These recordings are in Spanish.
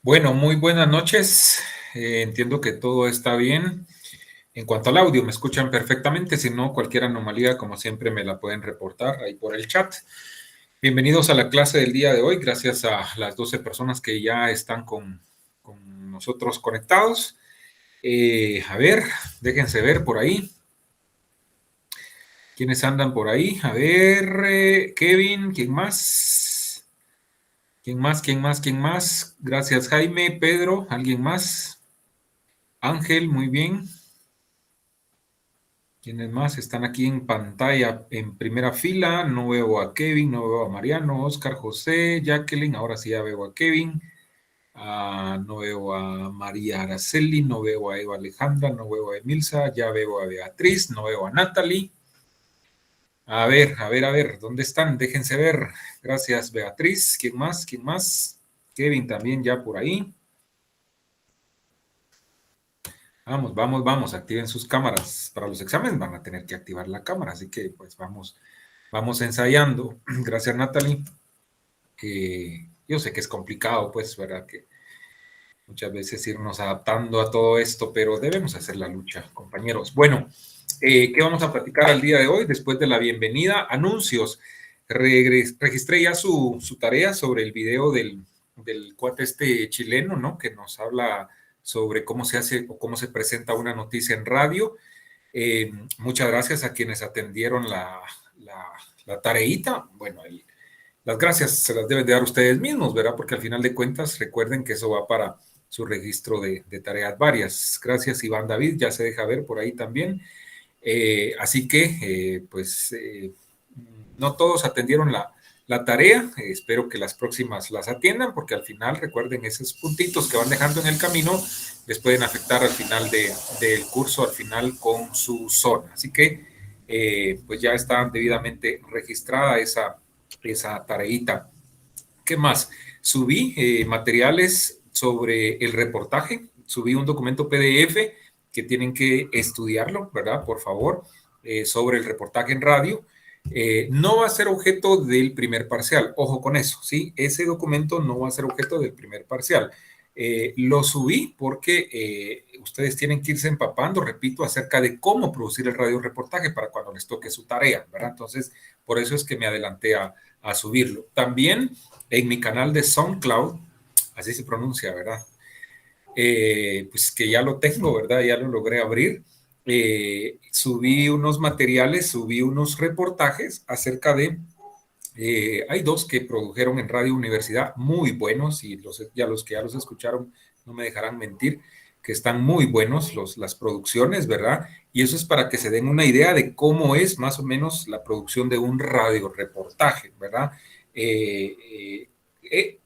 Bueno, muy buenas noches. Entiendo que todo está bien. En cuanto al audio, me escuchan perfectamente. Si no, cualquier anomalía, como siempre, me la pueden reportar ahí por el chat. Bienvenidos a la clase del día de hoy. Gracias a las 12 personas que ya están con nosotros conectados. A ver, déjense ver por ahí. ¿Quiénes andan por ahí? A ver, Kevin, ¿quién más? ¿Quién más? ¿Quién más? ¿Quién más? Gracias, Jaime, Pedro, ¿alguien más? Ángel, muy bien. ¿Quiénes más están aquí en pantalla en primera fila? No veo a Kevin, no veo a Mariano, Oscar, José, Jacqueline, ahora sí ya veo a Kevin. No veo a María Araceli, no veo a Eva Alejandra, no veo a Emilsa, ya veo a Beatriz, no veo a Natalie. A ver, a ver, ¿dónde están? Déjense ver. Gracias, Beatriz. ¿Quién más? ¿Quién más? Kevin también ya por ahí. Vamos, vamos, vamos, activen sus cámaras. Para los exámenes van a tener que activar la cámara, así que pues vamos ensayando. Gracias, Natalie. Yo sé que es complicado, pues, ¿verdad? Que muchas veces irnos adaptando a todo esto, pero debemos hacer la lucha, compañeros. Bueno, ¿qué vamos a platicar el día de hoy? Después de la bienvenida, anuncios. Registré ya su tarea sobre el video del cuate este chileno, ¿no? Que nos habla sobre cómo se hace o cómo se presenta una noticia en radio. Muchas gracias a quienes atendieron la tareita. Bueno, las gracias se las deben de dar ustedes mismos, ¿verdad? Porque al final de cuentas, recuerden que eso va para su registro de tareas varias. Gracias, Iván David, ya se deja ver por ahí también. Así que, no todos atendieron la tarea. Espero que las próximas las atiendan, porque al final, recuerden, esos puntitos que van dejando en el camino les pueden afectar al final del curso, al final con su zona. Así que, pues ya está debidamente registrada esa tareita. ¿Qué más? Subí materiales sobre el reportaje, subí un documento PDF que tienen que estudiarlo, ¿verdad? Por favor, sobre el reportaje en radio. No va a ser objeto del primer parcial, ojo con eso, ¿sí? Ese documento no va a ser objeto del primer parcial. Lo subí porque ustedes tienen que irse empapando, repito, acerca de cómo producir el radio reportaje para cuando les toque su tarea, ¿verdad? Entonces, por eso es que me adelanté a subirlo. También en mi canal de SoundCloud, así se pronuncia, ¿verdad? Pues que ya lo tengo, ¿verdad? Ya lo logré abrir. Subí unos materiales, subí unos reportajes acerca de hay dos que produjeron en Radio Universidad muy buenos y los que ya los escucharon no me dejarán mentir, que están muy buenos las producciones, ¿verdad? Y eso es para que se den una idea de cómo es más o menos la producción de un radio reportaje, ¿verdad?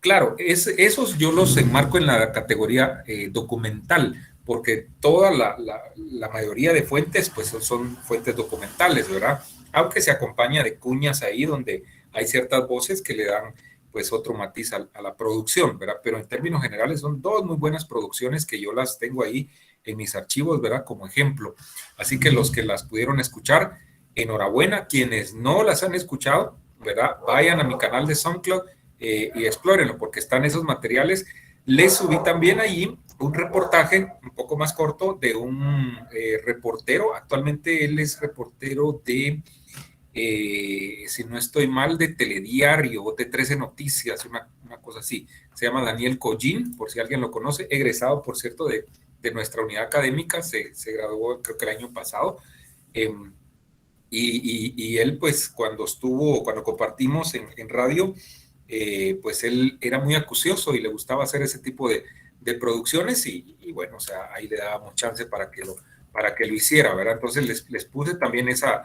Claro, esos yo los enmarco en la categoría documental, porque toda la mayoría de fuentes pues son fuentes documentales, ¿verdad? Aunque se acompaña de cuñas ahí donde hay ciertas voces que le dan pues otro matiz a la producción, ¿verdad? Pero en términos generales son dos muy buenas producciones que yo las tengo ahí en mis archivos, ¿verdad? Como ejemplo. Así que los que las pudieron escuchar, enhorabuena. Quienes no las han escuchado, ¿verdad? Vayan a mi canal de SoundCloud y explórenlo porque están esos materiales. Les subí también ahí un reportaje un poco más corto de un reportero. Actualmente él es reportero de si no estoy mal, de Telediario o de 13 Noticias, una cosa así. Se llama Daniel Collín, por si alguien lo conoce, egresado, por cierto, de nuestra unidad académica, se graduó creo que el año pasado. Eh, y él, pues, cuando compartimos en radio, pues él era muy acucioso y le gustaba hacer ese tipo de producciones y bueno, o sea, ahí le dábamos chance para que lo hiciera, ¿verdad? Entonces les puse también esa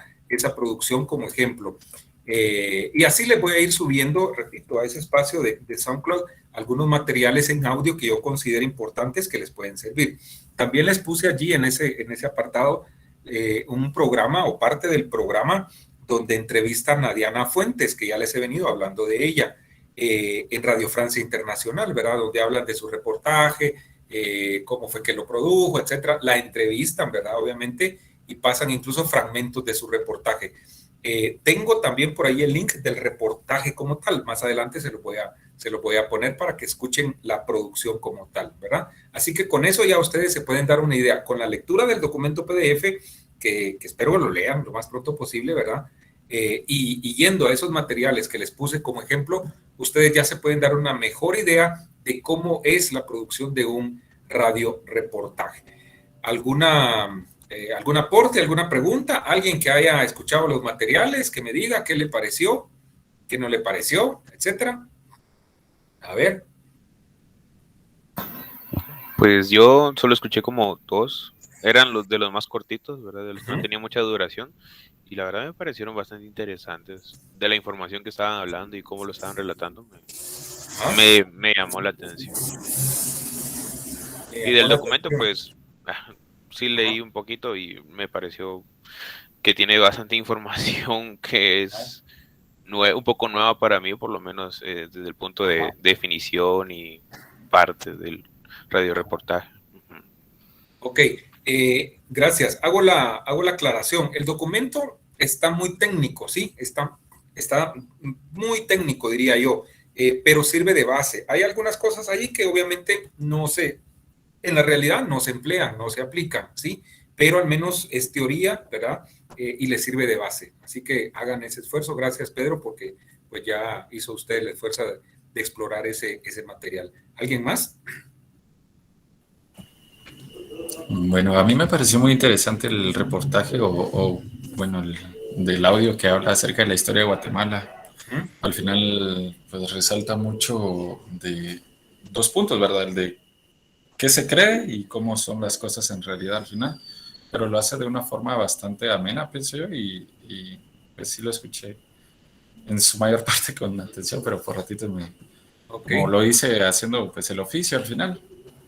producción como ejemplo. Y así les voy a ir subiendo, repito, a ese espacio de SoundCloud algunos materiales en audio que yo considero importantes que les pueden servir. También les puse allí en ese apartado un programa o parte del programa donde entrevistan a Diana Fuentes, que ya les he venido hablando de ella, en Radio Francia Internacional, ¿verdad? Donde hablan de su reportaje, cómo fue que lo produjo, etcétera. La entrevistan, ¿verdad? Obviamente, y pasan incluso fragmentos de su reportaje. Tengo también por ahí el link del reportaje como tal. Más adelante se lo voy se lo voy a poner para que escuchen la producción como tal, ¿verdad? Así que con eso ya ustedes se pueden dar una idea. Con la lectura del documento PDF, que espero lo lean lo más pronto posible, ¿verdad? Y yendo a esos materiales que les puse como ejemplo, ustedes ya se pueden dar una mejor idea de cómo es la producción de un radioreportaje. ¿Algún aporte, alguna pregunta? ¿Alguien que haya escuchado los materiales que me diga qué le pareció, qué no le pareció, etcétera? A ver. Pues yo solo escuché como dos, eran los de los más cortitos, ¿verdad? De los que no tenían mucha duración, y la verdad me parecieron bastante interesantes. De la información que estaban hablando y cómo lo estaban relatando, me llamó la atención. Y del documento, pues sí leí un poquito y me pareció que tiene bastante información que es un poco nueva para mí, por lo menos desde el punto de definición y parte del radioreportaje. Ok, gracias. Hago la aclaración. El documento está muy técnico, ¿sí? Está muy técnico, diría yo, pero sirve de base. Hay algunas cosas ahí que obviamente en la realidad no se emplean, no se aplican, ¿sí? Pero al menos es teoría, ¿verdad? Y les sirve de base. Así que hagan ese esfuerzo. Gracias, Pedro, porque pues ya hizo usted el esfuerzo de explorar ese material. ¿Alguien más? Bueno, a mí me pareció muy interesante el reportaje bueno, del audio que habla acerca de la historia de Guatemala. Al final, pues resalta mucho de dos puntos, ¿verdad? El de qué se cree y cómo son las cosas en realidad al final. Pero lo hace de una forma bastante amena, pienso yo, y pues sí lo escuché en su mayor parte con atención, pero por ratito como lo hice haciendo pues el oficio al final.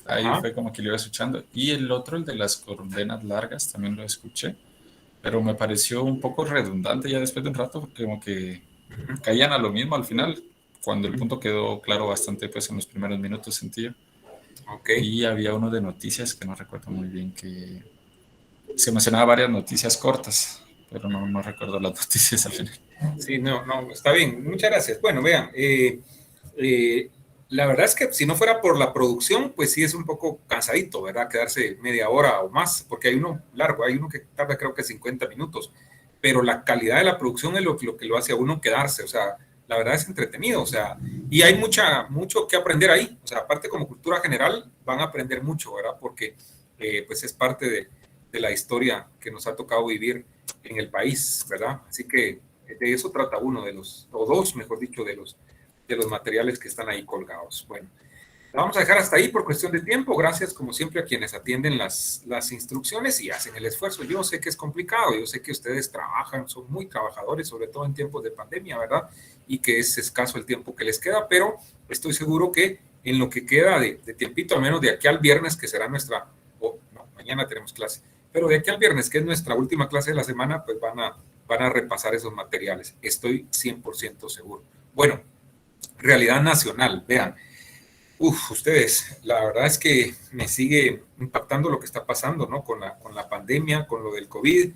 Ahí fue como que lo iba escuchando. Y el otro, el de las condenas largas, también lo escuché, pero me pareció un poco redundante ya después de un rato, porque como que caían a lo mismo al final, cuando el punto quedó claro bastante pues en los primeros minutos, sentía. Y había uno de noticias que no recuerdo muy bien, que se mencionaba varias noticias cortas, pero no recuerdo las noticias al final. Sí, no, está bien. Muchas gracias. Bueno, vean, la verdad es que si no fuera por la producción, pues sí es un poco cansadito, ¿verdad? Quedarse media hora o más, porque hay uno largo, hay uno que tarda creo que 50 minutos, pero la calidad de la producción es lo que lo hace a uno quedarse, o sea, la verdad es entretenido, o sea, y hay mucho que aprender ahí, o sea, aparte como cultura general van a aprender mucho, ¿verdad? Porque pues es parte de la historia que nos ha tocado vivir en el país, ¿verdad? Así que de eso trata uno de los, o dos, mejor dicho, de los materiales que están ahí colgados. Bueno, vamos a dejar hasta ahí por cuestión de tiempo. Gracias, como siempre, a quienes atienden las instrucciones y hacen el esfuerzo. Yo sé que es complicado, yo sé que ustedes trabajan, son muy trabajadores, sobre todo en tiempos de pandemia, ¿verdad? Y que es escaso el tiempo que les queda, pero estoy seguro que en lo que queda de tiempito, al menos de aquí al viernes, que será nuestra, no, mañana tenemos clase, pero de aquí al viernes, que es nuestra última clase de la semana, pues van a repasar esos materiales. Estoy 100% seguro. Bueno, realidad nacional, vean. Ustedes, la verdad es que me sigue impactando lo que está pasando, ¿no? Con la pandemia, con lo del COVID.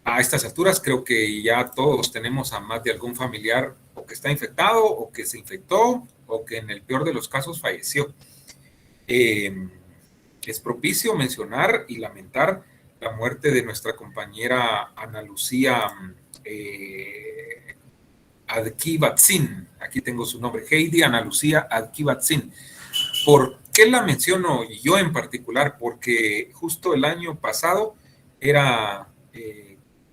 A estas alturas creo que ya todos tenemos a más de algún familiar o que está infectado o que se infectó o que en el peor de los casos falleció. Es propicio mencionar y lamentar la muerte de nuestra compañera Ana Lucía Adquivatzin. Aquí tengo su nombre, Heidi Ana Lucía Adquivatzin. ¿Por qué la menciono yo en particular? Porque justo el año pasado era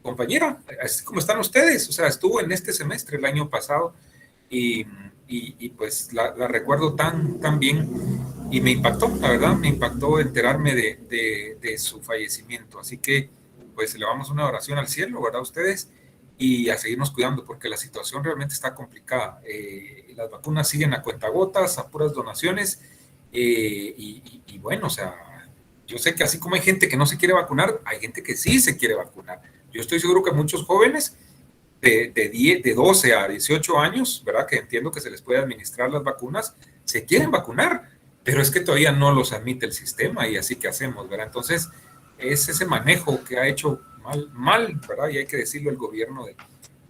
compañera, así como están ustedes, o sea, estuvo en este semestre el año pasado y pues la recuerdo tan bien y me impactó, la verdad, me impactó enterarme de su fallecimiento. Así que pues le damos una oración al cielo, ¿verdad? Ustedes, y a seguirnos cuidando porque la situación realmente está complicada. Las vacunas siguen a cuentagotas, a puras donaciones, y bueno, o sea, yo sé que así como hay gente que no se quiere vacunar, hay gente que sí se quiere vacunar. Yo estoy seguro que muchos jóvenes de 12 a 18 años, ¿verdad? Que entiendo que se les puede administrar las vacunas, se quieren vacunar, pero es que todavía no los admite el sistema y así que hacemos, ¿verdad? Entonces, es ese manejo que ha hecho mal, ¿verdad? Y hay que decirlo el gobierno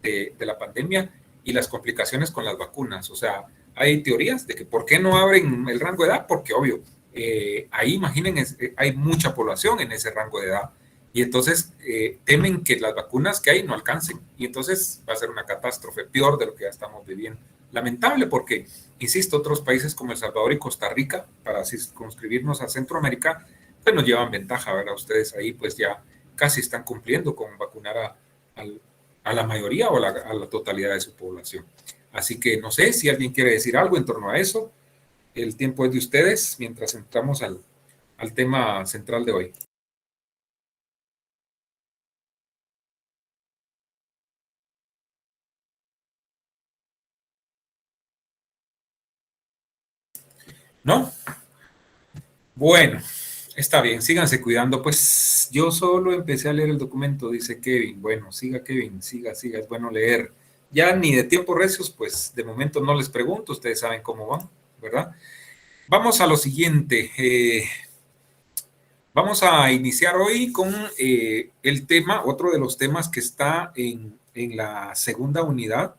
de la pandemia y las complicaciones con las vacunas. O sea, hay teorías de que ¿por qué no abren el rango de edad? Porque obvio, ahí imaginen, hay mucha población en ese rango de edad. Y entonces temen que las vacunas que hay no alcancen. Y entonces va a ser una catástrofe peor de lo que ya estamos viviendo. Lamentable porque, insisto, otros países como El Salvador y Costa Rica, para circunscribirnos a Centroamérica, pues nos llevan ventaja, ¿verdad? Ustedes ahí pues ya casi están cumpliendo con vacunar a la mayoría o a la totalidad de su población. Así que no sé si alguien quiere decir algo en torno a eso. El tiempo es de ustedes mientras entramos al tema central de hoy. ¿No? Bueno, está bien, síganse cuidando. Pues yo solo empecé a leer el documento, dice Kevin. Bueno, siga Kevin, siga, es bueno leer. Ya ni de tiempo recios, pues de momento no les pregunto, ustedes saben cómo van, ¿verdad? Vamos a lo siguiente. Vamos a iniciar hoy con el tema, otro de los temas que está en la segunda unidad,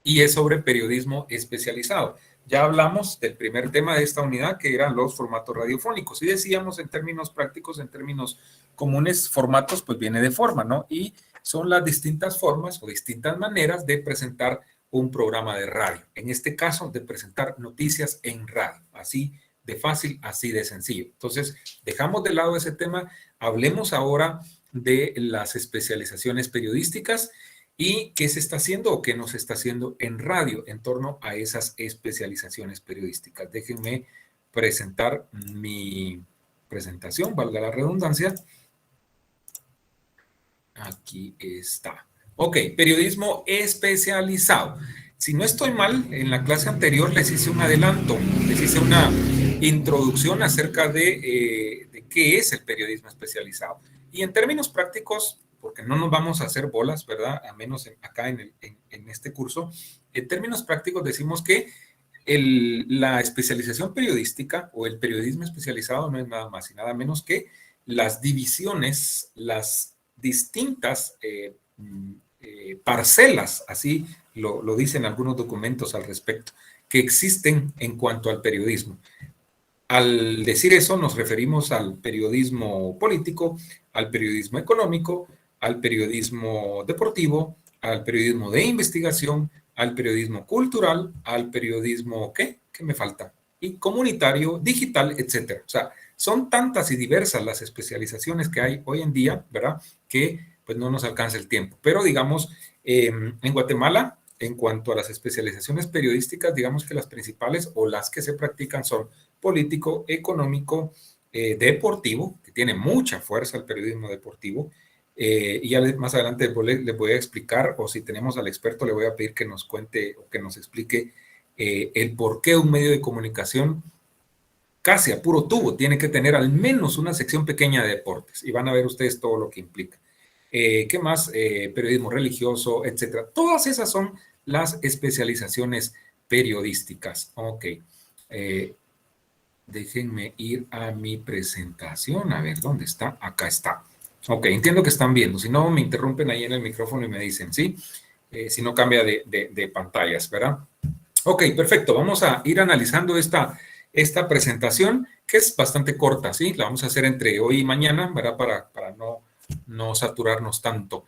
y es sobre periodismo especializado. Ya hablamos del primer tema de esta unidad, que eran los formatos radiofónicos, y decíamos en términos prácticos, en términos comunes, formatos, pues viene de forma, ¿no? Y son las distintas formas o distintas maneras de presentar un programa de radio. En este caso, de presentar noticias en radio, así de fácil, así de sencillo. Entonces, dejamos de lado ese tema, hablemos ahora de las especializaciones periodísticas y qué se está haciendo o qué no se está haciendo en radio en torno a esas especializaciones periodísticas. Déjenme presentar mi presentación, valga la redundancia. Aquí está. Ok, periodismo especializado. Si no estoy mal, en la clase anterior les hice un adelanto, les hice una introducción acerca de qué es el periodismo especializado. Y en términos prácticos, porque no nos vamos a hacer bolas, ¿verdad? A menos acá en este curso, en términos prácticos decimos que la especialización periodística o el periodismo especializado no es nada más y nada menos que las divisiones, las distintas parcelas, así lo dicen algunos documentos al respecto, que existen en cuanto al periodismo. Al decir eso nos referimos al periodismo político, al periodismo económico, al periodismo deportivo, al periodismo de investigación, al periodismo cultural, al periodismo, ¿qué? ¿Qué me falta? Y comunitario, digital, etcétera. O sea, son tantas y diversas las especializaciones que hay hoy en día, ¿verdad? Que pues no nos alcanza el tiempo. Pero digamos, en Guatemala, en cuanto a las especializaciones periodísticas, digamos que las principales o las que se practican son político, económico, deportivo, que tiene mucha fuerza el periodismo deportivo, y ya más adelante les voy a explicar, o si tenemos al experto, le voy a pedir que nos cuente o que nos explique el por qué un medio de comunicación casi a puro tubo tiene que tener al menos una sección pequeña de deportes, y van a ver ustedes todo lo que implica. ¿Qué más? Periodismo religioso, etcétera. Todas esas son las especializaciones periodísticas. Ok. Déjenme ir a mi presentación, a ver dónde está. Acá está. Ok, entiendo que están viendo. Si no, me interrumpen ahí en el micrófono y me dicen, ¿sí? Si no cambia de pantallas, ¿verdad? Ok, perfecto. Vamos a ir analizando esta presentación, que es bastante corta, ¿sí? La vamos a hacer entre hoy y mañana, ¿verdad? Para no saturarnos tanto.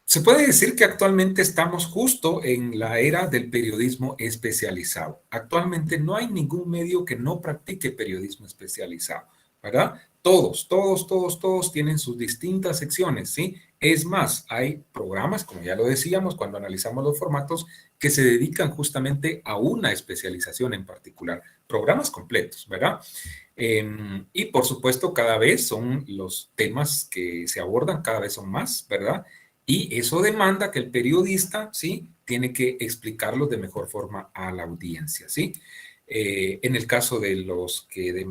Se puede decir que actualmente estamos justo en la era del periodismo especializado. Actualmente no hay ningún medio que no practique periodismo especializado, ¿verdad? Todos tienen sus distintas secciones, ¿sí? Es más, hay programas, como ya lo decíamos cuando analizamos los formatos, que se dedican justamente a una especialización en particular, programas completos, ¿verdad? Y por supuesto, cada vez son los temas que se abordan, cada vez son más, ¿verdad? Y eso demanda que el periodista, ¿sí? Tiene que explicarlo de mejor forma a la audiencia, ¿sí? En el caso de los que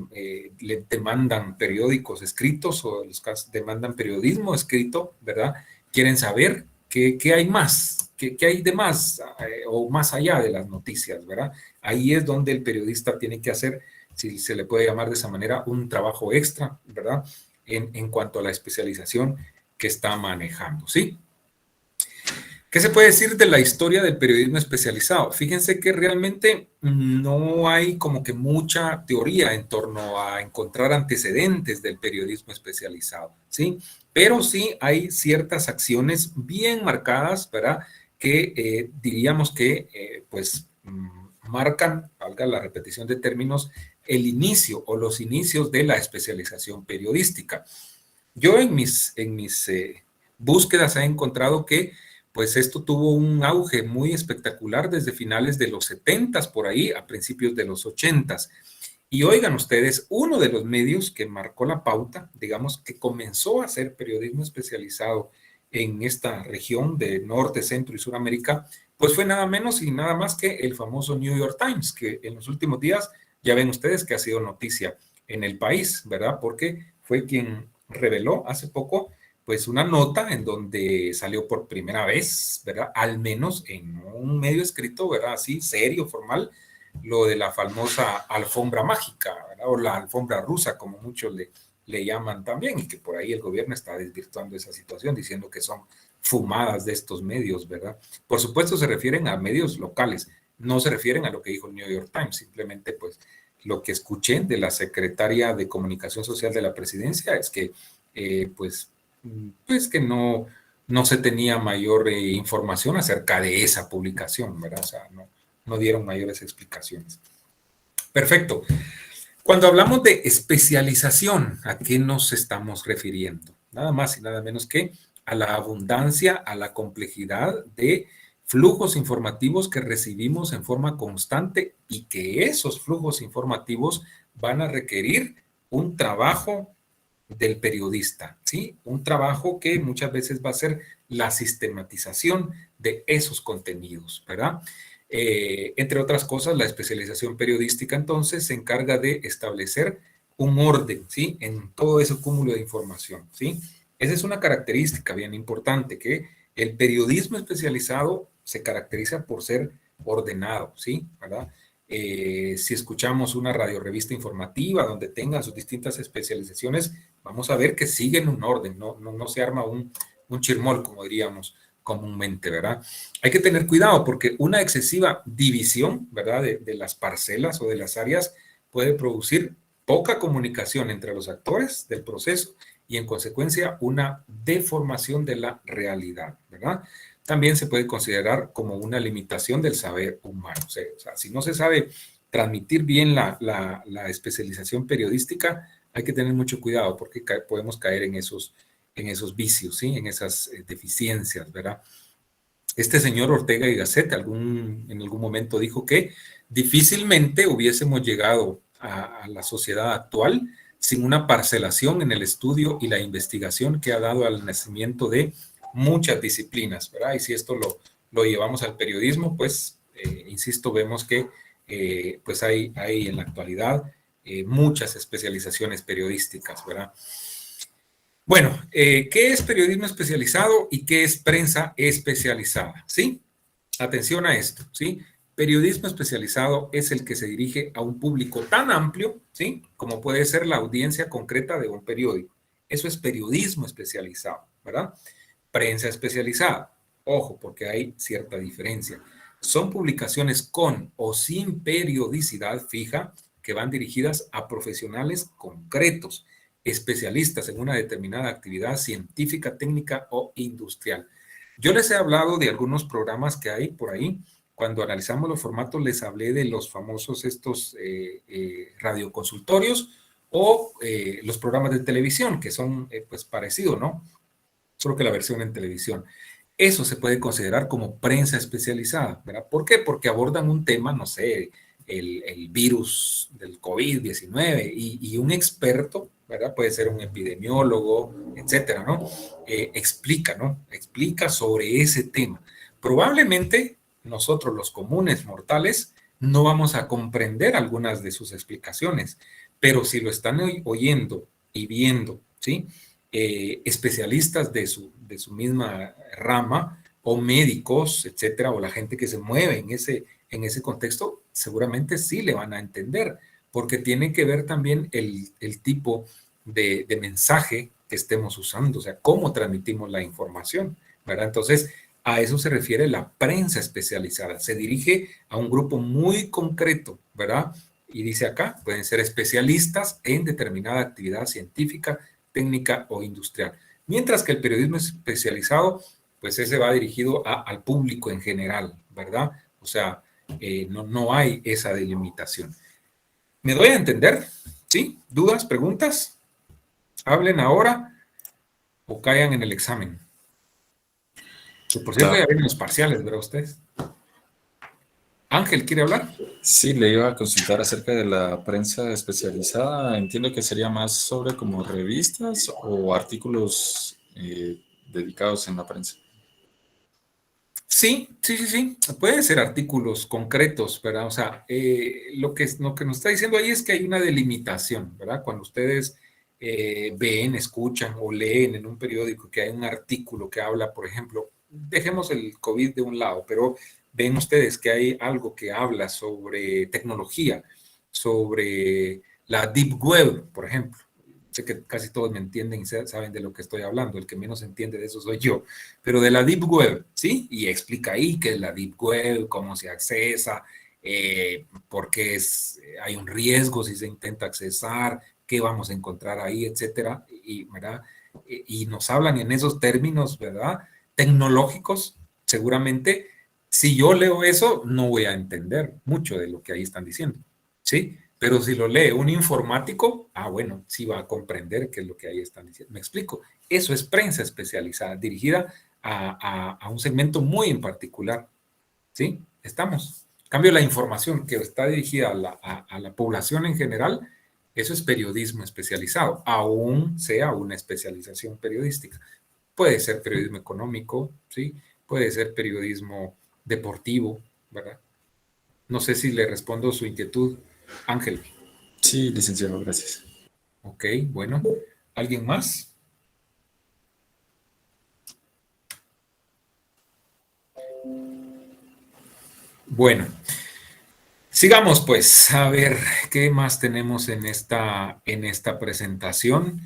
le demandan periódicos escritos o los que demandan periodismo escrito, ¿verdad? Quieren saber qué hay más, qué hay de más o más allá de las noticias, ¿verdad? Ahí es donde el periodista tiene que hacer, si se le puede llamar de esa manera, un trabajo extra, ¿verdad? En cuanto a la especialización que está manejando, ¿sí? ¿Qué se puede decir de la historia del periodismo especializado? Fíjense que realmente no hay como que mucha teoría en torno a encontrar antecedentes del periodismo especializado, ¿sí? Pero sí hay ciertas acciones bien marcadas, ¿verdad? Que diríamos que, pues, marcan, valga la repetición de términos, el inicio o los inicios de la especialización periodística. Yo en mis búsquedas he encontrado que pues esto tuvo un auge muy espectacular desde finales de los 70 por ahí a principios de los 80. Y oigan ustedes, uno de los medios que marcó la pauta, digamos, que comenzó a hacer periodismo especializado en esta región de Norte, Centro y Suramérica, pues fue nada menos y nada más que el famoso New York Times, que en los últimos días ya ven ustedes que ha sido noticia en el país, ¿verdad? Porque fue quien reveló hace poco pues una nota en donde salió por primera vez, ¿verdad? Al menos en un medio escrito, ¿verdad? Así, serio, formal, lo de la famosa alfombra mágica, ¿verdad? O la alfombra rusa, como muchos le llaman también, y que por ahí el gobierno está desvirtuando esa situación, diciendo que son fumadas de estos medios, ¿verdad? Por supuesto se refieren a medios locales, no se refieren a lo que dijo el New York Times, simplemente pues lo que escuché de la secretaria de Comunicación Social de la Presidencia es que pues que no se tenía mayor información acerca de esa publicación, ¿verdad? O sea, no dieron mayores explicaciones. Perfecto. Cuando hablamos de especialización, ¿a qué nos estamos refiriendo? Nada más y nada menos que a la abundancia, a la complejidad de flujos informativos que recibimos en forma constante y que esos flujos informativos van a requerir un trabajo del periodista, ¿sí? Un trabajo que muchas veces va a ser la sistematización de esos contenidos, ¿verdad? Entre otras cosas, la especialización periodística entonces se encarga de establecer un orden, ¿sí? En todo ese cúmulo de información, ¿sí? Esa es una característica bien importante, que el periodismo especializado se caracteriza por ser ordenado, ¿sí? ¿Verdad? Si escuchamos una radiorevista informativa donde tengan sus distintas especializaciones, vamos a ver que siguen un orden, no se arma un chirmol, como diríamos comúnmente, ¿verdad? Hay que tener cuidado porque una excesiva división, ¿verdad? De las parcelas o de las áreas puede producir poca comunicación entre los actores del proceso y en consecuencia una deformación de la realidad, ¿verdad? También se puede considerar como una limitación del saber humano. O sea, si no se sabe transmitir bien la especialización periodística, hay que tener mucho cuidado porque podemos caer en esos vicios, ¿sí? En esas deficiencias, ¿verdad? Este señor Ortega y Gasset en algún momento dijo que difícilmente hubiésemos llegado a la sociedad actual sin una parcelación en el estudio y la investigación que ha dado al nacimiento de muchas disciplinas, ¿verdad? Y si esto lo llevamos al periodismo, pues, insisto, vemos que pues hay en la actualidad muchas especializaciones periodísticas, ¿verdad? Bueno, ¿qué es periodismo especializado y qué es prensa especializada? ¿Sí? Atención a esto, ¿sí? Periodismo especializado es el que se dirige a un público tan amplio, ¿sí? Como puede ser la audiencia concreta de un periódico. Eso es periodismo especializado, ¿verdad? Prensa especializada. Ojo, porque hay cierta diferencia. Son publicaciones con o sin periodicidad fija que van dirigidas a profesionales concretos, especialistas en una determinada actividad científica, técnica o industrial. Yo les he hablado de algunos programas que hay por ahí. Cuando analizamos los formatos les hablé de los famosos estos radioconsultorios o los programas de televisión que son pues parecidos, ¿no? Solo que la versión en televisión. Eso se puede considerar como prensa especializada, ¿verdad? ¿Por qué? Porque abordan un tema, no sé, el virus del COVID-19 y un experto, ¿verdad? Puede ser un epidemiólogo, etcétera, ¿no? Explica, ¿no? Explica sobre ese tema. Probablemente nosotros, los comunes mortales, no vamos a comprender algunas de sus explicaciones, pero si lo están oyendo y viendo, ¿sí? Especialistas de su misma rama o médicos, etcétera, o la gente que se mueve en ese contexto, seguramente sí le van a entender, porque tiene que ver también el tipo de mensaje que estemos usando, o sea, cómo transmitimos la información, ¿verdad? Entonces, A eso se refiere la prensa especializada. Se dirige a un grupo muy concreto, ¿verdad? Y dice acá, pueden ser especialistas en determinada actividad científica, técnica o industrial. Mientras que el periodismo especializado, pues ese va dirigido al público en general, ¿verdad? O sea, no hay esa delimitación. ¿Me doy a entender? ¿Sí? ¿Dudas? ¿Preguntas? Hablen ahora o caigan en el examen. Que por cierto ya vienen los parciales, ¿verdad ustedes? Ángel, ¿quiere hablar? Sí, le iba a consultar acerca de la prensa especializada. Entiendo que sería más sobre como revistas o artículos dedicados en la prensa. Sí. Pueden ser artículos concretos, ¿verdad? O sea, lo que nos está diciendo ahí es que hay una delimitación, ¿verdad? Cuando ustedes ven, escuchan o leen en un periódico que hay un artículo que habla, por ejemplo, dejemos el COVID de un lado, pero ven ustedes que hay algo que habla sobre tecnología, sobre la Deep Web, por ejemplo. Sé que casi todos me entienden y saben de lo que estoy hablando. El que menos entiende de eso soy yo. Pero de la Deep Web, ¿sí? Y explica ahí qué es la Deep Web, cómo se accesa, por qué hay un riesgo si se intenta accesar, qué vamos a encontrar ahí, etcétera. ¿Verdad? Y nos hablan en esos términos, ¿verdad? Tecnológicos, seguramente. Si yo leo eso, no voy a entender mucho de lo que ahí están diciendo, ¿sí? Pero si lo lee un informático, bueno, sí va a comprender qué es lo que ahí están diciendo. Me explico. Eso es prensa especializada, dirigida a un segmento muy en particular. ¿Sí? Estamos. En cambio, la información que está dirigida a la población en general, eso es periodismo especializado, aún sea una especialización periodística. Puede ser periodismo económico, ¿sí? Puede ser periodismo deportivo, ¿verdad? No sé si le respondo su inquietud, Ángel. Sí, licenciado, gracias. Ok, bueno. ¿Alguien más? Bueno, sigamos pues a ver qué más tenemos en esta presentación.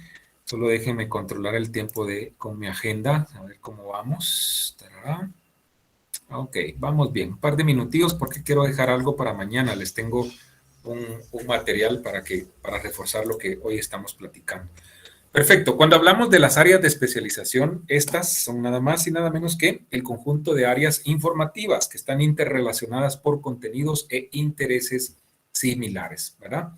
Solo déjenme controlar el tiempo con mi agenda, a ver cómo vamos. Tarará. Ok, vamos bien. Un par de minutillos porque quiero dejar algo para mañana. Les tengo un material para reforzar lo que hoy estamos platicando. Perfecto. Cuando hablamos de las áreas de especialización, estas son nada más y nada menos que el conjunto de áreas informativas que están interrelacionadas por contenidos e intereses similares, ¿verdad?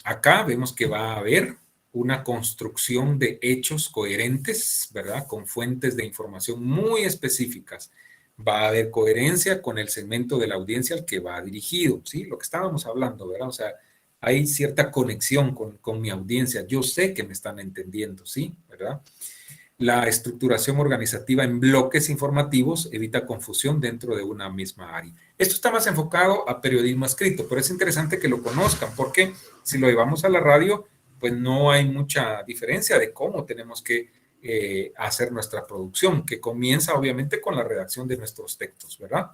Acá vemos que va a haber una construcción de hechos coherentes, ¿verdad? Con fuentes de información muy específicas. Va a haber coherencia con el segmento de la audiencia al que va dirigido, ¿sí? Lo que estábamos hablando, ¿verdad? O sea, hay cierta conexión con mi audiencia. Yo sé que me están entendiendo, ¿sí? ¿Verdad? La estructuración organizativa en bloques informativos evita confusión dentro de una misma área. Esto está más enfocado a periodismo escrito, pero es interesante que lo conozcan porque si lo llevamos a la radio, pues no hay mucha diferencia de cómo tenemos que hacer nuestra producción, que comienza obviamente con la redacción de nuestros textos, ¿verdad?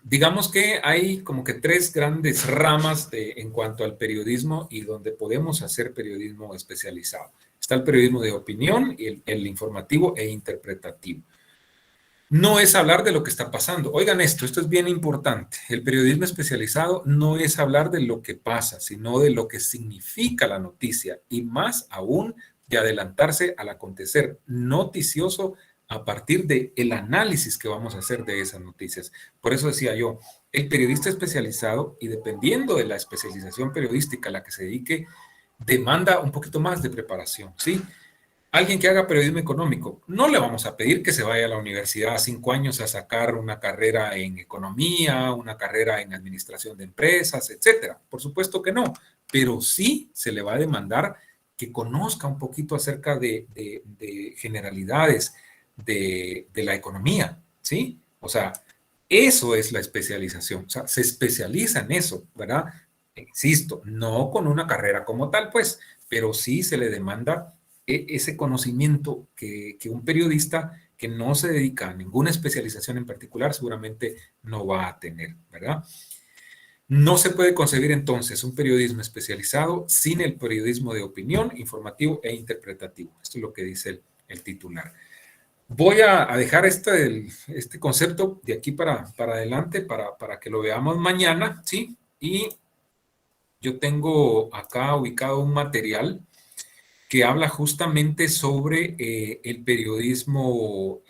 Digamos que hay como que tres grandes ramas en cuanto al periodismo y donde podemos hacer periodismo especializado. Está el periodismo de opinión, el informativo e interpretativo. No es hablar de lo que está pasando. Oigan esto es bien importante. El periodismo especializado no es hablar de lo que pasa, sino de lo que significa la noticia y más aún de adelantarse al acontecer noticioso a partir del análisis que vamos a hacer de esas noticias. Por eso decía yo, el periodista especializado, y dependiendo de la especialización periodística a la que se dedique, demanda un poquito más de preparación, ¿sí? Alguien que haga periodismo económico, no le vamos a pedir que se vaya a la universidad a 5 años a sacar una carrera en economía, una carrera en administración de empresas, etcétera. Por supuesto que no, pero sí se le va a demandar que conozca un poquito acerca de generalidades de la economía, ¿sí? O sea, eso es la especialización, o sea, se especializa en eso, ¿verdad? Insisto, no con una carrera como tal, pues, pero sí se le demanda ese conocimiento que un periodista que no se dedica a ninguna especialización en particular seguramente no va a tener, ¿verdad? No se puede concebir entonces un periodismo especializado sin el periodismo de opinión, informativo e interpretativo. Esto es lo que dice el titular. Voy a dejar este concepto de aquí para adelante para que lo veamos mañana, ¿sí? Y yo tengo acá ubicado un material que habla justamente sobre el periodismo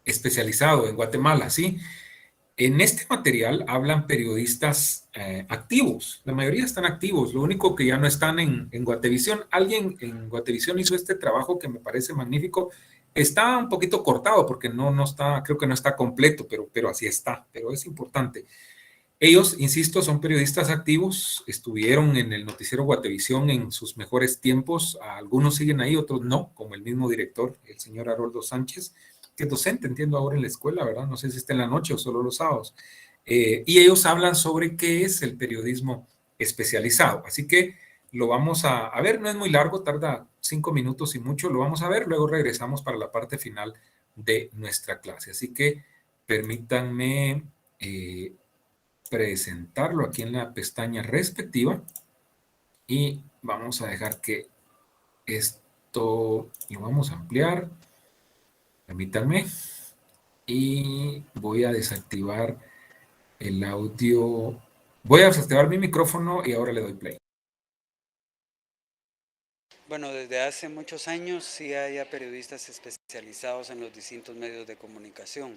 especializado en Guatemala, ¿sí? En este material hablan periodistas activos, la mayoría están activos, lo único que ya no están en Guatevisión. Alguien en Guatevisión hizo este trabajo que me parece magnífico. Está un poquito cortado porque no está, creo que no está completo, pero así está, pero es importante. Ellos, insisto, son periodistas activos, estuvieron en el noticiero Guatevisión en sus mejores tiempos, algunos siguen ahí, otros no, como el mismo director, el señor Haroldo Sánchez, que es docente, entiendo ahora en la escuela, ¿verdad? No sé si está en la noche o solo los sábados. Y ellos hablan sobre qué es el periodismo especializado. Así que lo vamos a ver, no es muy largo, tarda 5 minutos y mucho, lo vamos a ver, luego regresamos para la parte final de nuestra clase. Así que permítanme presentarlo aquí en la pestaña respectiva y vamos a dejar que esto lo vamos a ampliar. Permítanme y voy a desactivar el audio. Voy a desactivar mi micrófono y ahora le doy play. Bueno, desde hace muchos años sí hay periodistas especializados en los distintos medios de comunicación,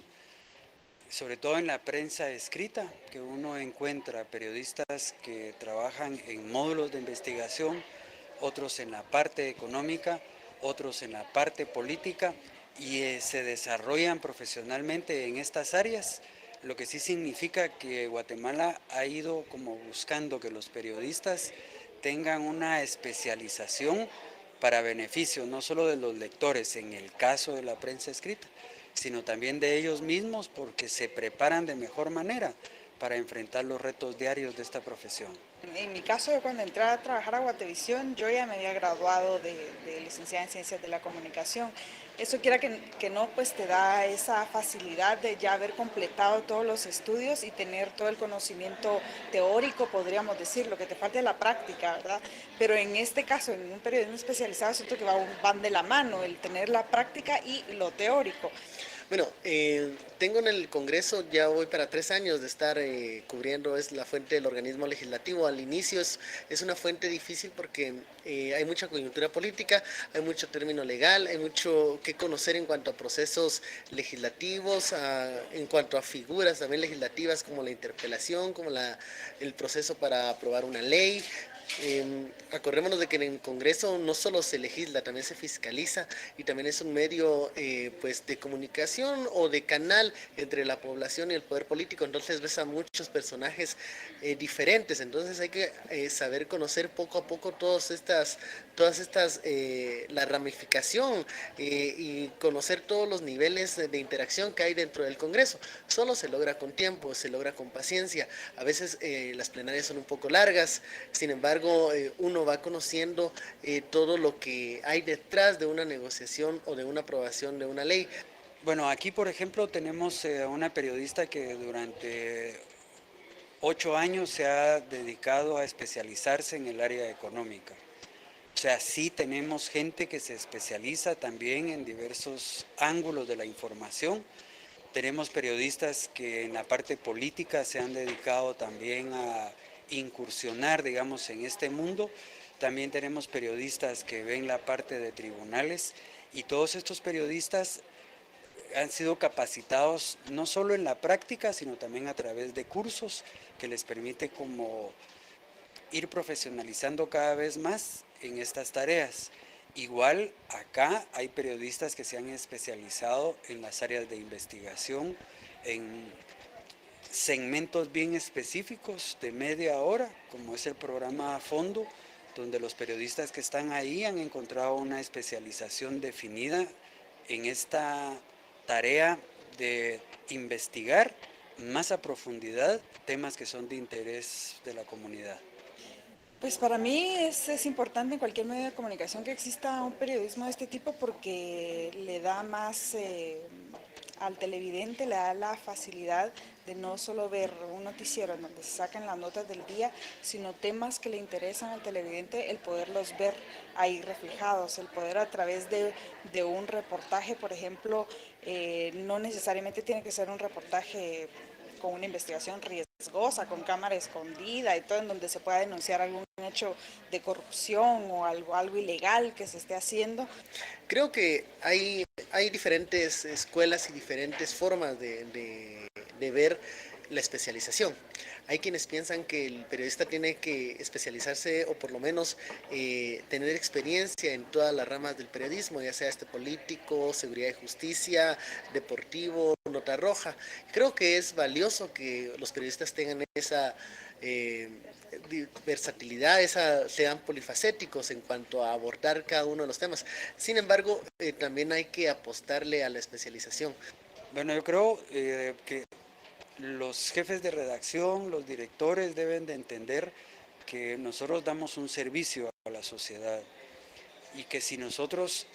sobre todo en la prensa escrita, que uno encuentra periodistas que trabajan en módulos de investigación, otros en la parte económica, otros en la parte política y se desarrollan profesionalmente en estas áreas, lo que sí significa que Guatemala ha ido como buscando que los periodistas tengan una especialización para beneficio no solo de los lectores en el caso de la prensa escrita, sino también de ellos mismos porque se preparan de mejor manera para enfrentar los retos diarios de esta profesión. En mi caso, cuando entré a trabajar a Guatevisión, yo ya me había graduado de licenciada en Ciencias de la Comunicación. Eso quiera que no, pues te da esa facilidad de ya haber completado todos los estudios y tener todo el conocimiento teórico, podríamos decir, lo que te falta es la práctica, ¿verdad? Pero en este caso, en un periodismo especializado, siento que van de la mano, el tener la práctica y lo teórico. Bueno, tengo en el Congreso, ya voy para 3 años de estar cubriendo es la fuente del organismo legislativo. Al inicio es una fuente difícil porque hay mucha coyuntura política, hay mucho término legal, hay mucho que conocer en cuanto a procesos legislativos, en cuanto a figuras también legislativas como la interpelación, como el proceso para aprobar una ley. Acordémonos de que en el Congreso no solo se legisla, también se fiscaliza y también es un medio pues de comunicación o de canal entre la población y el poder político, entonces ves a muchos personajes diferentes, entonces hay que saber conocer poco a poco todas estas la ramificación y conocer todos los niveles de interacción que hay dentro del Congreso. Solo se logra con tiempo, se logra con paciencia, a veces las plenarias son un poco largas, sin embargo uno va conociendo todo lo que hay detrás de una negociación o de una aprobación de una ley. Bueno, aquí por ejemplo tenemos una periodista que durante 8 años se ha dedicado a especializarse en el área económica. O sea, sí tenemos gente que se especializa también en diversos ángulos de la información. Tenemos periodistas que en la parte política se han dedicado también a incursionar, digamos, en este mundo. También tenemos periodistas que ven la parte de tribunales y todos estos periodistas han sido capacitados no solo en la práctica, sino también a través de cursos que les permite como ir profesionalizando cada vez más en estas tareas. Igual acá hay periodistas que se han especializado en las áreas de investigación, en segmentos bien específicos de media hora, como es el programa a fondo, donde los periodistas que están ahí han encontrado una especialización definida en esta tarea de investigar más a profundidad temas que son de interés de la comunidad. Pues para mí es importante en cualquier medio de comunicación que exista un periodismo de este tipo porque le da más al televidente le da la facilidad de no solo ver un noticiero en donde se sacan las notas del día, sino temas que le interesan al televidente, el poderlos ver ahí reflejados, el poder a través de un reportaje, por ejemplo, no necesariamente tiene que ser un reportaje con una investigación riesgosa, con cámara escondida y todo, en donde se pueda denunciar algún hecho de corrupción o algo ilegal que se esté haciendo. Creo que hay diferentes escuelas y diferentes formas de ver la especialización. Hay quienes piensan que el periodista tiene que especializarse o por lo menos tener experiencia en todas las ramas del periodismo, ya sea político, seguridad y justicia, deportivo, nota roja. Creo que es valioso que los periodistas tengan esa versatilidad, sean polifacéticos en cuanto a abordar cada uno de los temas. Sin embargo, también hay que apostarle a la especialización. Bueno, yo creo que los jefes de redacción, los directores deben de entender que nosotros damos un servicio a la sociedad y que si nosotros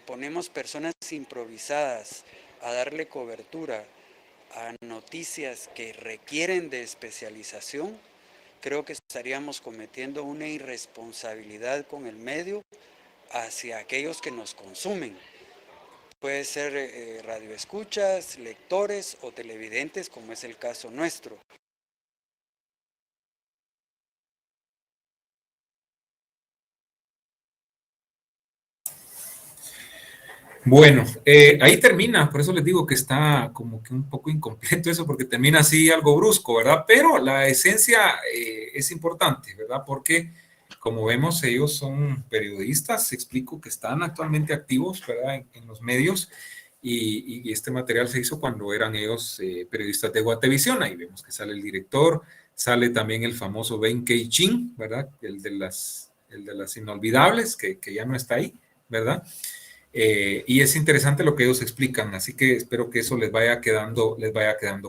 ponemos personas improvisadas a darle cobertura a noticias que requieren de especialización, creo que estaríamos cometiendo una irresponsabilidad con el medio hacia aquellos que nos consumen. Puede ser radioescuchas, lectores o televidentes, como es el caso nuestro. Bueno, ahí termina, por eso les digo que está como que un poco incompleto eso, porque termina así algo brusco, ¿verdad? Pero la esencia es importante, ¿verdad? Porque como vemos, ellos son periodistas, explico que están actualmente activos, ¿verdad? En los medios, y este material se hizo cuando eran ellos periodistas de Guatevisión. Ahí vemos que sale el director, sale también el famoso Ben Kei-chin, ¿verdad? El de las inolvidables, que ya no está ahí, ¿verdad? Y es interesante lo que ellos explican, así que espero que eso les vaya quedando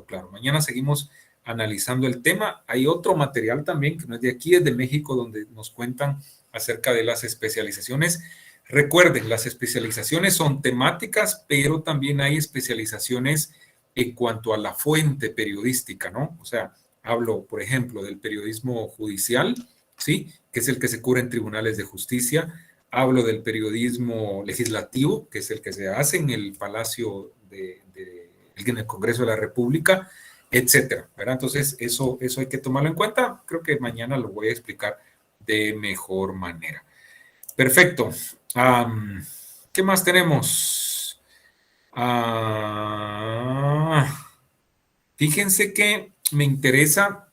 claro. Mañana seguimos analizando el tema. Hay otro material también que no es de aquí, es de México, donde nos cuentan acerca de las especializaciones. Recuerden, las especializaciones son temáticas, pero también hay especializaciones en cuanto a la fuente periodística, ¿no? O sea, hablo, por ejemplo, del periodismo judicial, ¿sí? Que es el que se cubre en tribunales de justicia. Hablo del periodismo legislativo, que es el que se hace en el Palacio en el Congreso de la República, etcétera, ¿verdad? Entonces, eso hay que tomarlo en cuenta. Creo que mañana lo voy a explicar de mejor manera. Perfecto. ¿Qué más tenemos? Fíjense que me interesa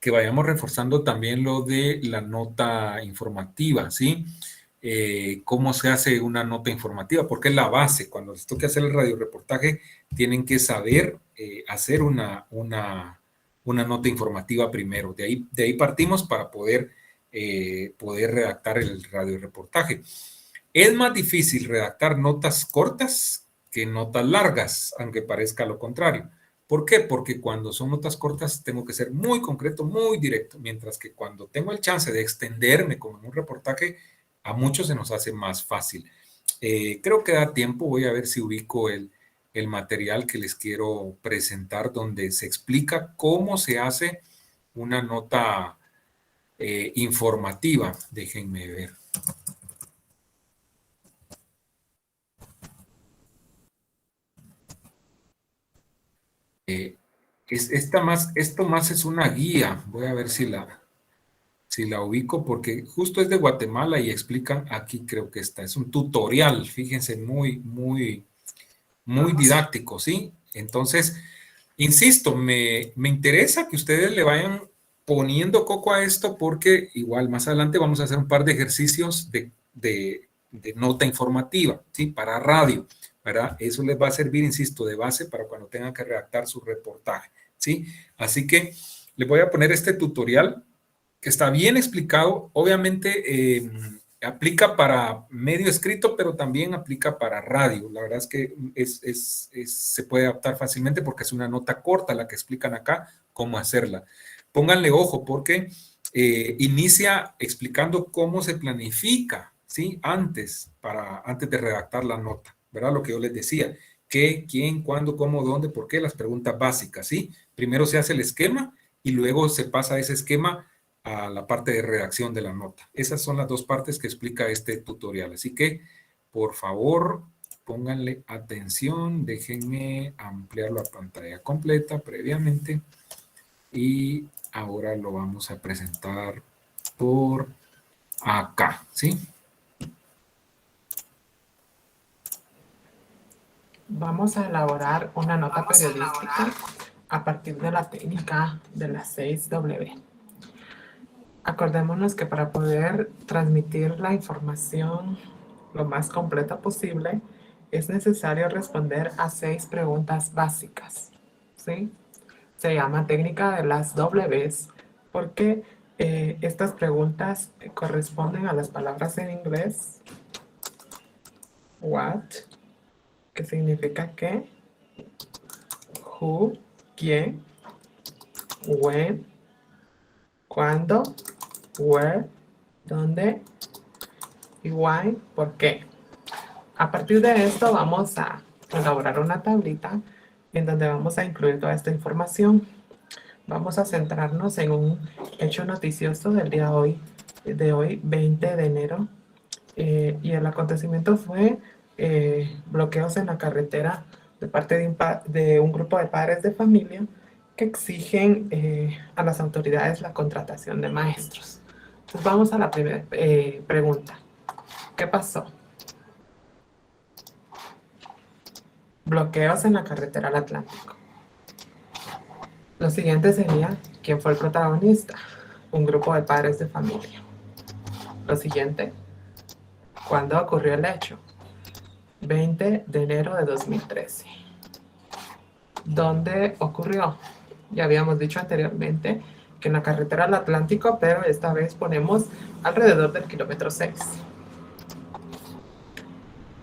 que vayamos reforzando también lo de la nota informativa, ¿sí? Cómo se hace una nota informativa, porque es la base. Cuando les toque hacer el radioreportaje, tienen que saber hacer una nota informativa primero. De ahí partimos para poder redactar el radioreportaje. Es más difícil redactar notas cortas que notas largas, aunque parezca lo contrario. ¿Por qué? Porque cuando son notas cortas tengo que ser muy concreto, muy directo, mientras que cuando tengo el chance de extenderme como en un reportaje, a muchos se nos hace más fácil. Creo que da tiempo, voy a ver si ubico el material que les quiero presentar, donde se explica cómo se hace una nota informativa. Déjenme ver. Esto más es una guía. Voy a ver si la ubico, porque justo es de Guatemala y explican aquí, creo que es un tutorial, fíjense, muy, muy, muy didáctico, ¿sí? Entonces, insisto, me interesa que ustedes le vayan poniendo coco a esto, porque igual más adelante vamos a hacer un par de ejercicios de nota informativa, ¿sí? Para radio, ¿verdad? Eso les va a servir, insisto, de base para cuando tengan que redactar su reportaje, ¿sí? Así que les voy a poner este tutorial que está bien explicado. Obviamente aplica para medio escrito, pero también aplica para radio. La verdad es que se puede adaptar fácilmente porque es una nota corta la que explican acá cómo hacerla. Pónganle ojo porque inicia explicando cómo se planifica, ¿sí? Antes de redactar la nota, ¿verdad? Lo que yo les decía, qué, quién, cuándo, cómo, dónde, por qué, las preguntas básicas, ¿sí? Primero se hace el esquema y luego se pasa ese esquema a la parte de redacción de la nota. Esas son las dos partes que explica este tutorial. Así que, por favor, pónganle atención, déjenme ampliar la pantalla completa previamente y ahora lo vamos a presentar por acá, ¿sí? Vamos a elaborar una nota periodística a partir de la técnica de las 6W. Acordémonos que para poder transmitir la información lo más completa posible, es necesario responder a 6 preguntas básicas, ¿sí? Se llama técnica de las Ws porque estas preguntas corresponden a las palabras en inglés what, que significa qué, who, quién, when, cuándo, where, dónde y why, por qué. A partir de esto vamos a elaborar una tablita en donde vamos a incluir toda esta información. Vamos a centrarnos en un hecho noticioso del día de hoy 20 de enero. Y el acontecimiento fue bloqueos en la carretera de parte de un grupo de padres de familia que exigen a las autoridades la contratación de maestros. Entonces vamos a la primera pregunta. ¿Qué pasó? Bloqueos en la carretera al Atlántico. Lo siguiente sería, ¿quién fue el protagonista? Un grupo de padres de familia. Lo siguiente, ¿cuándo ocurrió el hecho? 20 de enero de 2013. ¿Dónde ocurrió? Ya habíamos dicho anteriormente que en la carretera al Atlántico, pero esta vez ponemos alrededor del kilómetro 6.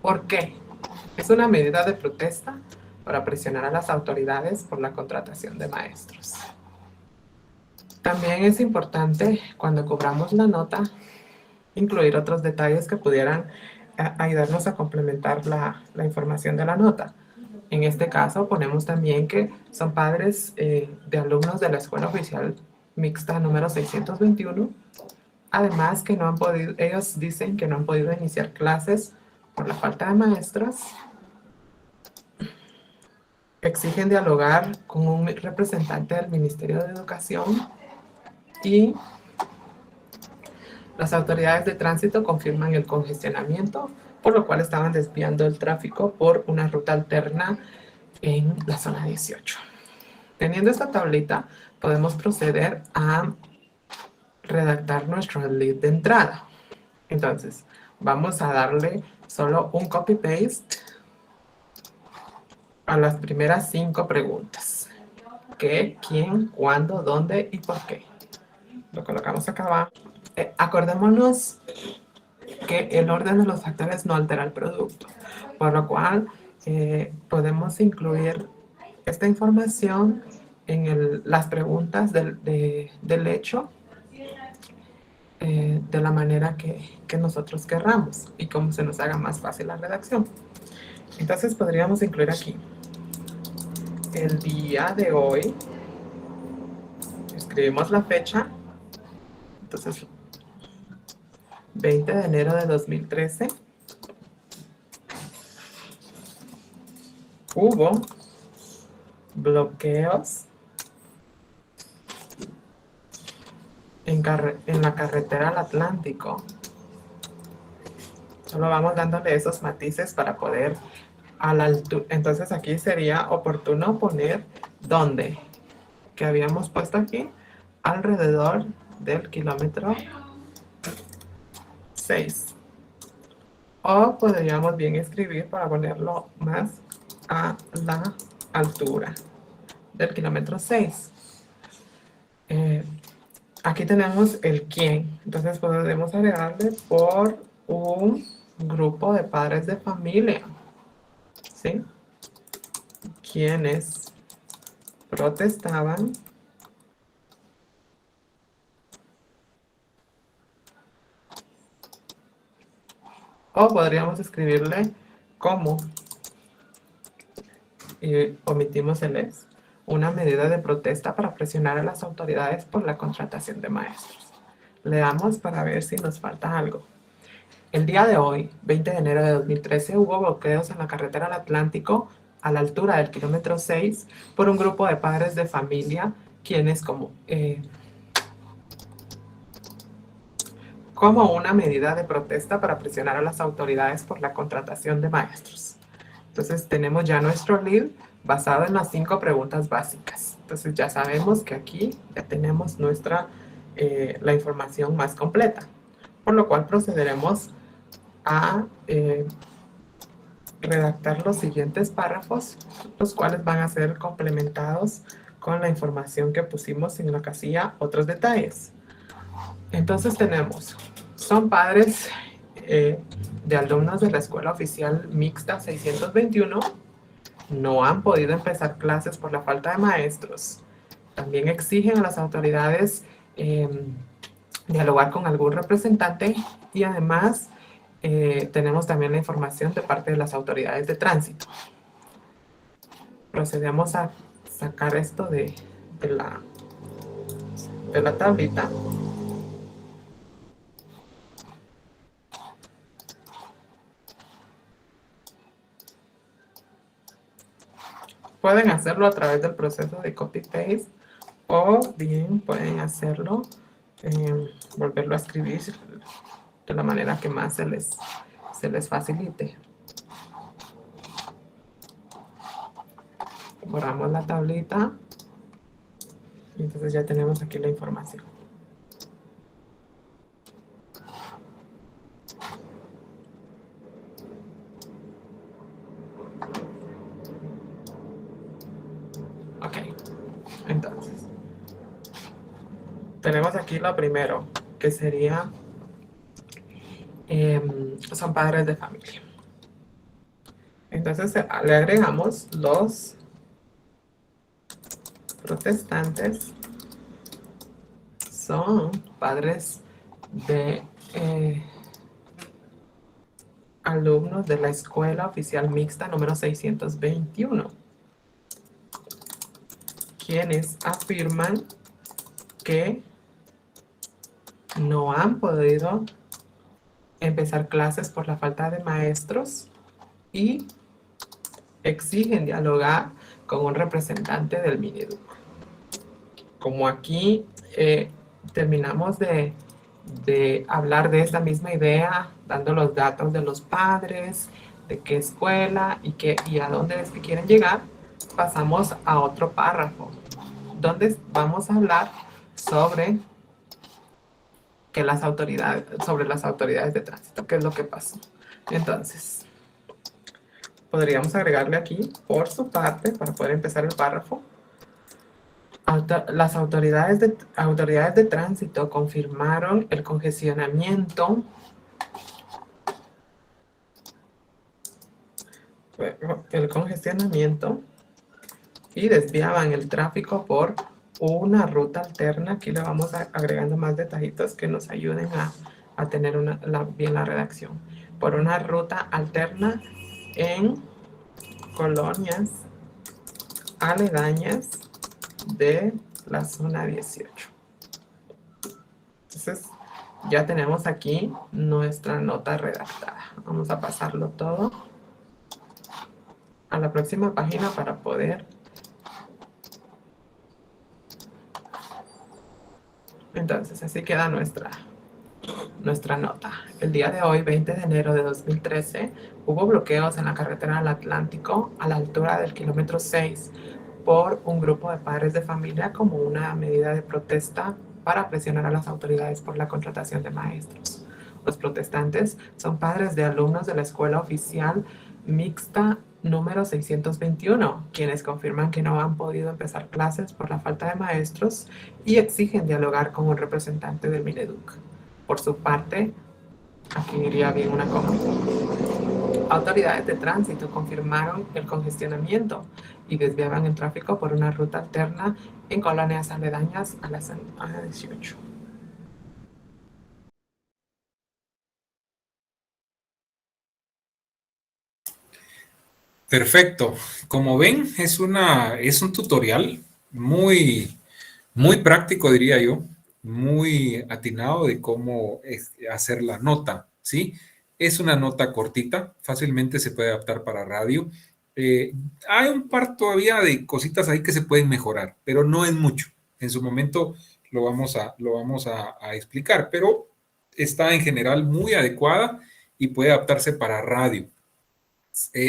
¿Por qué? Es una medida de protesta para presionar a las autoridades por la contratación de maestros. También es importante, cuando cobramos la nota, incluir otros detalles que pudieran ayudarnos a complementar la información de la nota. En este caso, ponemos también que son padres de alumnos de la Escuela Oficial Mixta número 621. Además, que no han podido, ellos dicen que no han podido iniciar clases por la falta de maestros. Exigen dialogar con un representante del Ministerio de Educación y las autoridades de tránsito confirman el congestionamiento, por lo cual estaban desviando el tráfico por una ruta alterna en la zona 18. Teniendo esta tablita, podemos proceder a redactar nuestro lead de entrada. Entonces, vamos a darle solo un copy-paste a las primeras 5 preguntas. ¿Qué, quién, cuándo, dónde y por qué? Lo colocamos acá abajo. Acordémonos que el orden de los factores no altera el producto, por lo cual podemos incluir esta información en las preguntas del hecho de la manera que nosotros querramos y como se nos haga más fácil la redacción. Entonces podríamos incluir aquí el día de hoy, escribimos la fecha, entonces 20 de enero de 2013, hubo bloqueos en la carretera al Atlántico. Solo vamos dándole esos matices para poder a la altura. Entonces aquí sería oportuno poner dónde, que habíamos puesto aquí, alrededor del kilómetro 6. O podríamos bien escribir para ponerlo más a la altura del kilómetro 6. Aquí tenemos el quién. Entonces podemos agregarle por un grupo de padres de familia. ¿Sí? Quienes protestaban o podríamos escribirle como y omitimos el es, una medida de protesta para presionar a las autoridades por la contratación de maestros. Leamos para ver si nos falta algo. El día de hoy, 20 de enero de 2013, hubo bloqueos en la carretera del Atlántico a la altura del kilómetro 6 por un grupo de padres de familia quienes como una medida de protesta para presionar a las autoridades por la contratación de maestros. Entonces tenemos ya nuestro lead basado en las 5 preguntas básicas. Entonces ya sabemos que aquí ya tenemos la información más completa, por lo cual procederemos a redactar los siguientes párrafos, los cuales van a ser complementados con la información que pusimos en la casilla otros detalles. Entonces tenemos, son padres de alumnos de la Escuela Oficial Mixta 621, no han podido empezar clases por la falta de maestros. También exigen a las autoridades dialogar con algún representante y además tenemos también la información de parte de las autoridades de tránsito. Procedemos a sacar esto de la tablita. Pueden hacerlo a través del proceso de copy-paste o bien pueden hacerlo, volverlo a escribir de la manera que más se les facilite. Borramos la tablita y entonces ya tenemos aquí la información. Ok, entonces tenemos aquí lo primero, que sería son padres de familia. Entonces le agregamos los protestantes son padres de alumnos de la Escuela Oficial Mixta número 621, quienes afirman que no han podido empezar clases por la falta de maestros y exigen dialogar con un representante del Mineduc. Como aquí terminamos de hablar de esta misma idea, dando los datos de los padres, de qué escuela y a dónde es que quieren llegar, pasamos a otro párrafo, donde vamos a hablar sobre las autoridades de tránsito, qué es lo que pasó. Entonces, podríamos agregarle aquí, por su parte, para poder empezar el párrafo, las autoridades de tránsito confirmaron el congestionamiento y desviaban el tráfico por una ruta alterna. Aquí le vamos agregando más detallitos que nos ayuden a tener bien la redacción. Por una ruta alterna en colonias aledañas de la zona 18. Entonces, ya tenemos aquí nuestra nota redactada. Vamos a pasarlo todo a la próxima página para poder. Entonces, así queda nuestra nota. El día de hoy, 20 de enero de 2013, hubo bloqueos en la carretera del Atlántico a la altura del kilómetro 6 por un grupo de padres de familia como una medida de protesta para presionar a las autoridades por la contratación de maestros. Los protestantes son padres de alumnos de la Escuela Oficial Mixta número 621, quienes confirman que no han podido empezar clases por la falta de maestros y exigen dialogar con un representante del Mineduc. Por su parte, aquí iría bien una coma. Autoridades de tránsito confirmaron el congestionamiento y desviaban el tráfico por una ruta alterna en colonias aledañas a la zona 18. Perfecto. Como ven, es un tutorial muy, muy práctico, diría yo, muy atinado de cómo hacer la nota, ¿sí? Es una nota cortita, fácilmente se puede adaptar para radio. Hay un par todavía de cositas ahí que se pueden mejorar, pero no es mucho. En su momento lo vamos a explicar, pero está en general muy adecuada y puede adaptarse para radio.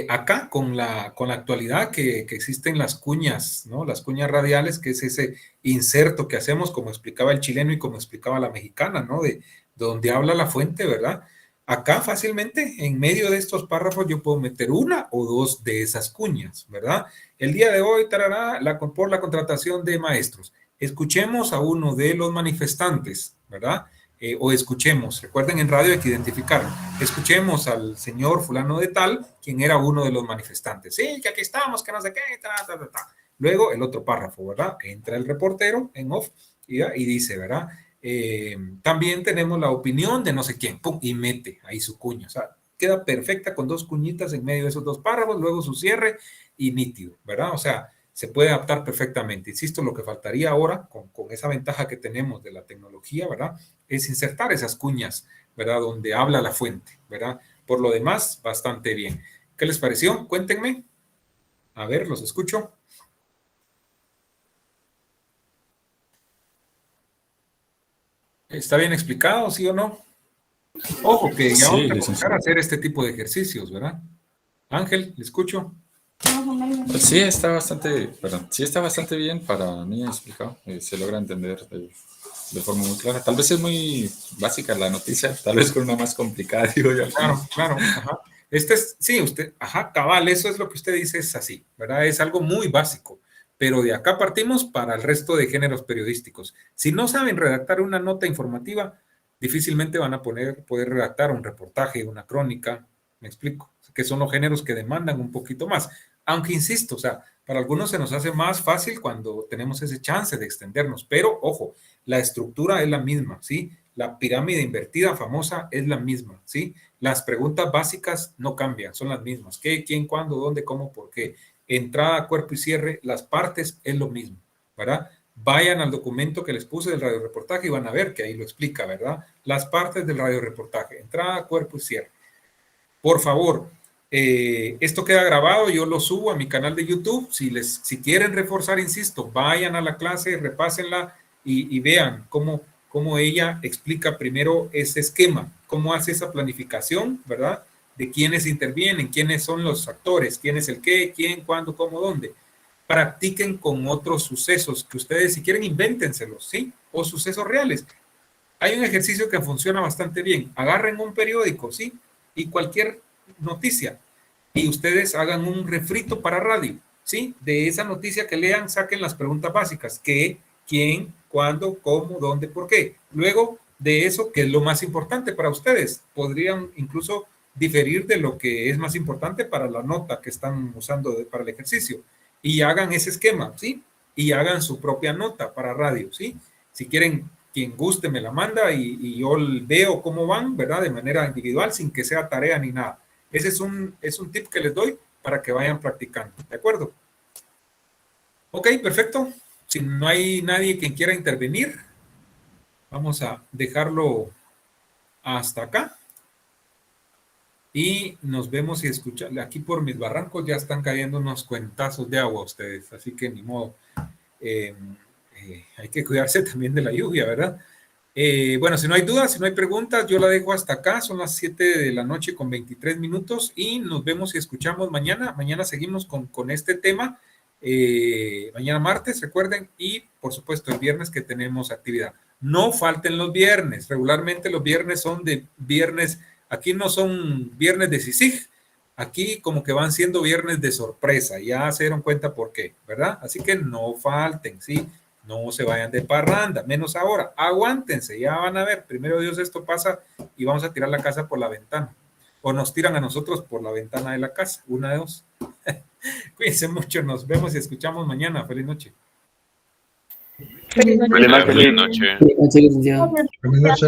Acá con la actualidad que existen las cuñas, ¿no? Las cuñas radiales, que es ese inserto que hacemos, como explicaba el chileno y como explicaba la mexicana, ¿no? De donde habla la fuente, ¿verdad? Acá fácilmente, en medio de estos párrafos, yo puedo meter una o dos de esas cuñas, ¿verdad? El día de hoy, tarará, por la contratación de maestros. Escuchemos a uno de los manifestantes, ¿verdad? O escuchemos, recuerden en radio hay que identificar, escuchemos al señor fulano de tal, quien era uno de los manifestantes. Sí, que aquí estamos, que no sé qué, Luego el otro párrafo, ¿verdad? Entra el reportero en off y dice, ¿verdad? También tenemos la opinión de no sé quién, pum, y mete ahí su cuña. O sea, queda perfecta con dos cuñitas en medio de esos dos párrafos, luego su cierre y nítido, ¿verdad? O sea, se puede adaptar perfectamente. Insisto, lo que faltaría ahora, con esa ventaja que tenemos de la tecnología, ¿verdad? Es insertar esas cuñas, ¿verdad? Donde habla la fuente, ¿verdad? Por lo demás, bastante bien. ¿Qué les pareció? Cuéntenme. A ver, los escucho. ¿Está bien explicado, sí o no? Ojo, que ya vamos a comenzar a hacer este tipo de ejercicios, ¿verdad? Ángel, ¿le escucho? Pues sí, está bastante bien para mí explicado. Se logra entender de forma muy clara. Tal vez es muy básica la noticia, tal vez con una más complicada, digo yo. Claro, ajá. Cabal, eso es lo que usted dice, es así, ¿verdad? Es algo muy básico, pero de acá partimos para el resto de géneros periodísticos. Si no saben redactar una nota informativa, difícilmente van a poder redactar un reportaje, una crónica, me explico, que son los géneros que demandan un poquito más. Aunque insisto, o sea, para algunos se nos hace más fácil cuando tenemos ese chance de extendernos, pero ojo, la estructura es la misma, ¿sí? La pirámide invertida famosa es la misma, ¿sí? Las preguntas básicas no cambian, son las mismas. ¿Qué, quién, cuándo, dónde, cómo, por qué? Entrada, cuerpo y cierre, las partes es lo mismo, ¿verdad? Vayan al documento que les puse del radioreportaje y van a ver que ahí lo explica, ¿verdad? Las partes del radioreportaje, entrada, cuerpo y cierre. Por favor, esto queda grabado, yo lo subo a mi canal de YouTube. Si quieren reforzar, insisto, vayan a la clase, repásenla y vean cómo ella explica primero ese esquema, cómo hace esa planificación, ¿verdad? De quiénes intervienen, quiénes son los actores, quién es el qué, quién, cuándo, cómo, dónde. Practiquen con otros sucesos que ustedes, si quieren, invéntenselos, ¿sí? O sucesos reales. Hay un ejercicio que funciona bastante bien. Agarren un periódico, ¿sí? Y cualquier noticia y ustedes hagan un refrito para radio, ¿sí? De esa noticia que lean, saquen las preguntas básicas. ¿Qué? ¿Quién? ¿Cuándo? ¿Cómo? ¿Dónde? ¿Por qué? Luego de eso, ¿qué es lo más importante para ustedes? Podrían incluso diferir de lo que es más importante para la nota que están usando para el ejercicio y hagan ese esquema, ¿sí? Y hagan su propia nota para radio, ¿sí? Si quieren, quien guste me la manda y yo veo cómo van, ¿verdad? De manera individual, sin que sea tarea ni nada. Ese es un tip que les doy para que vayan practicando, ¿de acuerdo? Ok, perfecto. Si no hay nadie quien quiera intervenir, vamos a dejarlo hasta acá. Y nos vemos y escuchamos. Aquí por mis barrancos ya están cayendo unos cuentazos de agua ustedes, así que ni modo. Hay que cuidarse también de la lluvia, ¿verdad? Bueno, si no hay dudas, si no hay preguntas, yo la dejo hasta acá. Son las 7 de la noche con 23 minutos y nos vemos y escuchamos mañana. Mañana seguimos con este tema. Mañana martes, recuerden, y por supuesto el viernes que tenemos actividad. No falten los viernes. Regularmente los viernes son de viernes. Aquí no son viernes de CICIG. Aquí como que van siendo viernes de sorpresa. Ya se dieron cuenta por qué, ¿verdad? Así que no falten, ¿sí? No se vayan de parranda, menos ahora. Aguántense, ya van a ver. Primero Dios, esto pasa y vamos a tirar la casa por la ventana. O nos tiran a nosotros por la ventana de la casa. Una de dos. Cuídense mucho. Nos vemos y escuchamos mañana. Feliz noche. Feliz noche. Feliz noche.